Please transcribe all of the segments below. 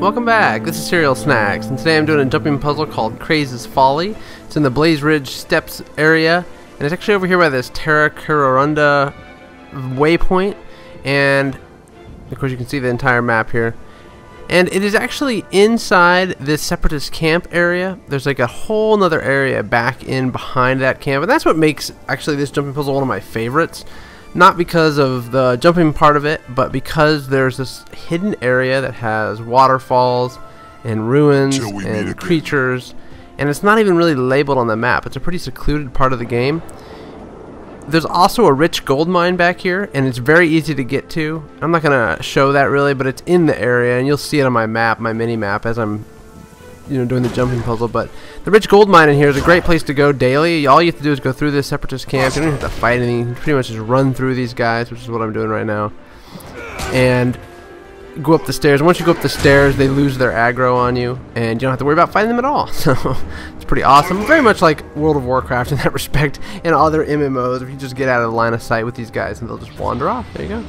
Welcome back, this is CerealSnax, and today I'm doing a jumping puzzle called Craze's Folly. It's in the Blazeridge Steppes area, and it's actually over here by this Terra waypoint, and of course you can see the entire map here. And it is actually inside this Separatist camp area. There's like a whole nother area back in behind that camp, and that's what makes actually this jumping puzzle one of my favorites. Not because of the jumping part of it, but because there's this hidden area that has waterfalls and ruins and creatures, and it's not even really labeled on the map. It's a pretty secluded part of the game. There's also a rich gold mine back here, and it's very easy to get to. I'm not going to show that really, but it's in the area, and you'll see it on my map, my mini map, as I'm doing the jumping puzzle. But the rich gold mine in here is a great place to go daily. All you have to do is go through this Separatist camp. You don't have to fight anything. You pretty much just run through these guys, which is what I'm doing right now, and go up the stairs. Once you go up the stairs, they lose their aggro on you, and you don't have to worry about fighting them at all. So it's pretty awesome. Very much like World of Warcraft in that respect, and other MMOs. If you just get out of the line of sight with these guys, and they'll just wander off. There you go.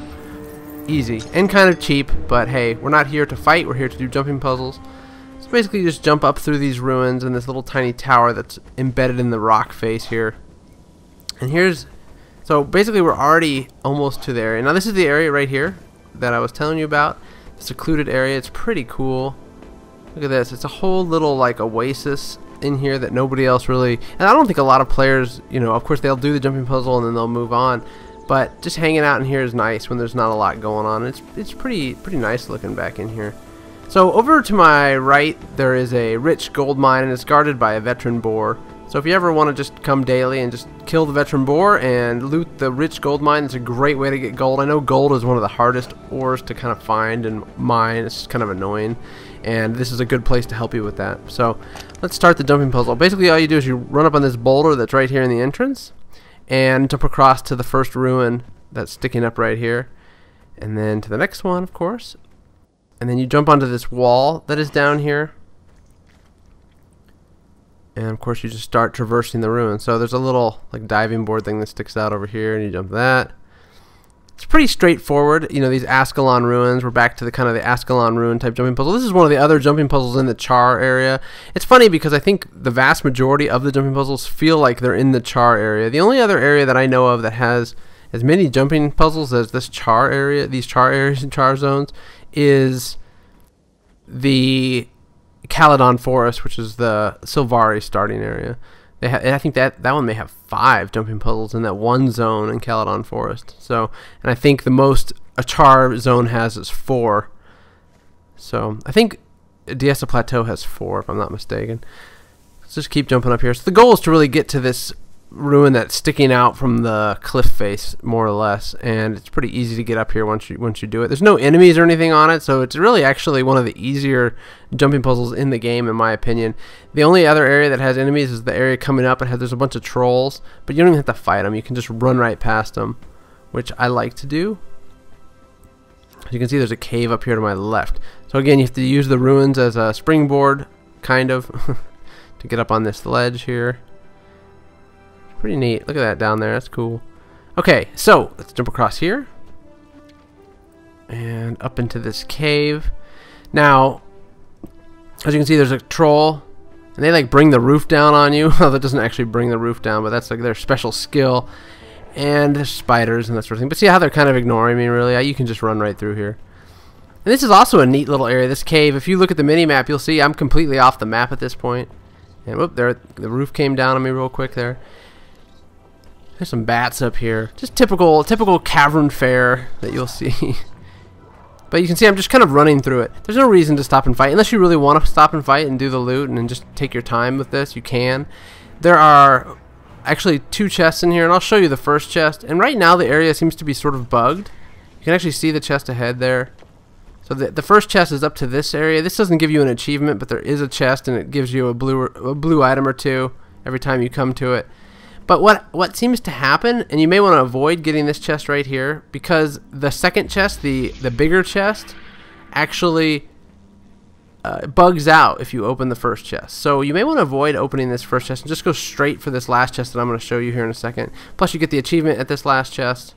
Easy and kind of cheap, but hey, we're not here to fight. We're here to do jumping puzzles. So basically, you just jump up through these ruins in this little tiny tower that's embedded in the rock face here. And so basically we're already almost to the area. Now this is the area right here that I was telling you about. The secluded area. It's pretty cool. Look at this. It's a whole little like oasis in here that nobody else really, and I don't think a lot of players, of course they'll do the jumping puzzle and then they'll move on. But just hanging out in here is nice when there's not a lot going on. It's pretty nice looking back in here. So over to my right there is a rich gold mine, and it's guarded by a veteran boar. So if you ever want to just come daily and just kill the veteran boar and loot the rich gold mine, it's a great way to get gold. I know gold is one of the hardest ores to kind of find and mine. It's kind of annoying, and this is a good place to help you with that. So let's start the jumping puzzle. Basically all you do is you run up on this boulder that's right here in the entrance and jump across to the first ruin that's sticking up right here, and then to the next one, of course. And then you jump onto this wall that is down here. And of course you just start traversing the ruins. So there's a little like diving board thing that sticks out over here, and you jump that. It's pretty straightforward. These Ascalon ruins. We're back to the kind of the Ascalon ruin type jumping puzzle. This is one of the other jumping puzzles in the Char area. It's funny because I think the vast majority of the jumping puzzles feel like they're in the Char area. The only other area that I know of that has as many jumping puzzles as this Char area, these Char areas and Char zones, is the Caledon Forest, which is the Silvari starting area. I think that one may have 5 jumping puzzles in that one zone in Caledon Forest. So, and I think the most a Char zone has is 4. So I think Diessa Plateau has 4, if I'm not mistaken. Let's just keep jumping up here. So the goal is to really get to this ruin that's sticking out from the cliff face, more or less, and it's pretty easy to get up here once you do it. There's no enemies or anything on it, so it's really actually one of the easier jumping puzzles in the game, in my opinion. The only other area that has enemies is the area coming up, and there's a bunch of trolls, but you don't even have to fight them. You can just run right past them, which I like to do. As you can see, there's a cave up here to my left. So again, you have to use the ruins as a springboard, kind of, to get up on this ledge here. Pretty neat. Look at that down there. That's cool. Okay, so let's jump across here and up into this cave. Now, as you can see, there's a troll, and they like bring the roof down on you. Well, that doesn't actually bring the roof down, but that's like their special skill. And there's spiders and that sort of thing. But see how they're kind of ignoring me, really? You can just run right through here. And this is also a neat little area, this cave. If you look at the mini-map, you'll see I'm completely off the map at this point. And whoop, there, the roof came down on me real quick there. There's some bats up here. Just typical cavern fare that you'll see. But you can see I'm just kind of running through it. There's no reason to stop and fight. Unless you really want to stop and fight and do the loot and then just take your time with this, you can. There are actually 2 chests in here, and I'll show you the first chest. And right now the area seems to be sort of bugged. You can actually see the chest ahead there. So the first chest is up to this area. This doesn't give you an achievement, but there is a chest, and it gives you a blue item or 2 every time you come to it. But what seems to happen, and you may want to avoid getting this chest right here, because the second chest, the bigger chest, actually bugs out if you open the first chest. So you may want to avoid opening this first chest and just go straight for this last chest that I'm going to show you here in a second. Plus you get the achievement at this last chest.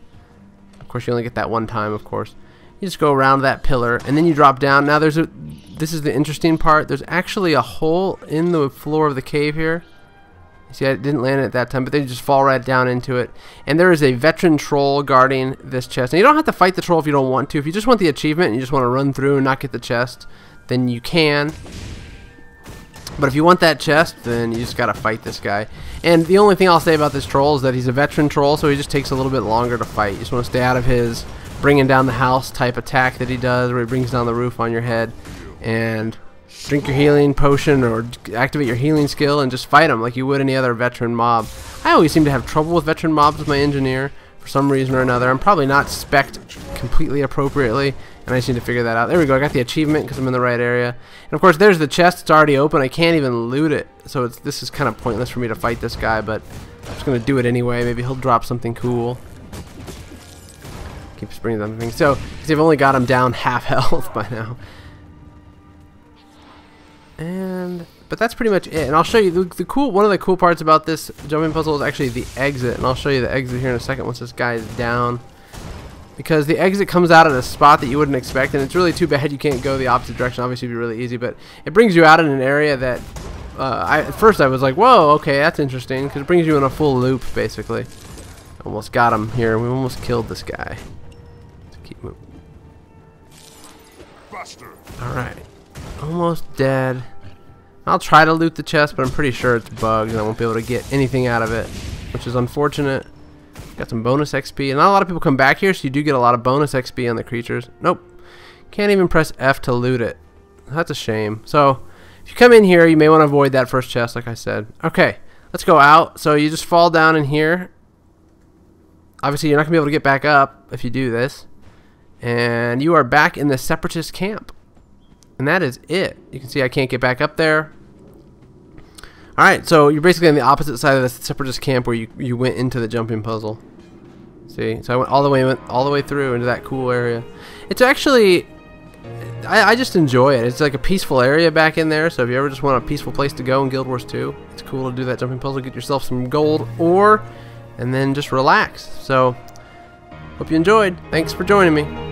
Of course you only get that one time, of course. You just go around that pillar, and then you drop down. Now this is the interesting part. There's actually a hole in the floor of the cave here. See, I didn't land it at that time, but then you just fall right down into it. And there is a veteran troll guarding this chest. And you don't have to fight the troll if you don't want to. If you just want the achievement and you just want to run through and not get the chest, then you can. But if you want that chest, then you just gotta fight this guy. And the only thing I'll say about this troll is that he's a veteran troll, so he just takes a little bit longer to fight. You just want to stay out of his bringing down the house type attack that he does, where he brings down the roof on your head. And drink your healing potion or activate your healing skill and just fight him like you would any other veteran mob. I always seem to have trouble with veteran mobs with my engineer for some reason or another. I'm probably not spec'd completely appropriately, and I just need to figure that out. There we go. I got the achievement because I'm in the right area. And of course, there's the chest. It's already open. I can't even loot it, so this is kind of pointless for me to fight this guy, but I'm just going to do it anyway. Maybe he'll drop something cool. Keeps bringing them things. So, because I've only got him down half health by now. But that's pretty much it. And I'll show you one of the cool parts about this jumping puzzle is actually the exit. And I'll show you the exit here in a second once this guy is down. Because the exit comes out at a spot that you wouldn't expect, and it's really too bad you can't go the opposite direction. Obviously, it'd be really easy, but it brings you out in an area that at first I was like, whoa, okay, that's interesting, because it brings you in a full loop, basically. Almost got him here. We almost killed this guy. Let's keep moving. Alright. Almost dead. I'll try to loot the chest, but I'm pretty sure it's bugged and I won't be able to get anything out of it, which is unfortunate. Got some bonus XP, and not a lot of people come back here, so you do get a lot of bonus XP on the creatures. Nope. Can't even press F to loot it. That's a shame. So, if you come in here, you may want to avoid that first chest, like I said. Okay, let's go out. So you just fall down in here. Obviously, you're not going to be able to get back up if you do this. And you are back in the Separatist camp. And that is it. You can see I can't get back up there. Alright, so you're basically on the opposite side of the Separatist camp where you went into the jumping puzzle. See? So I went all the way through into that cool area. It's actually I just enjoy it. It's like a peaceful area back in there, so if you ever just want a peaceful place to go in Guild Wars 2, it's cool to do that jumping puzzle, get yourself some gold ore, and then just relax. So, hope you enjoyed. Thanks for joining me.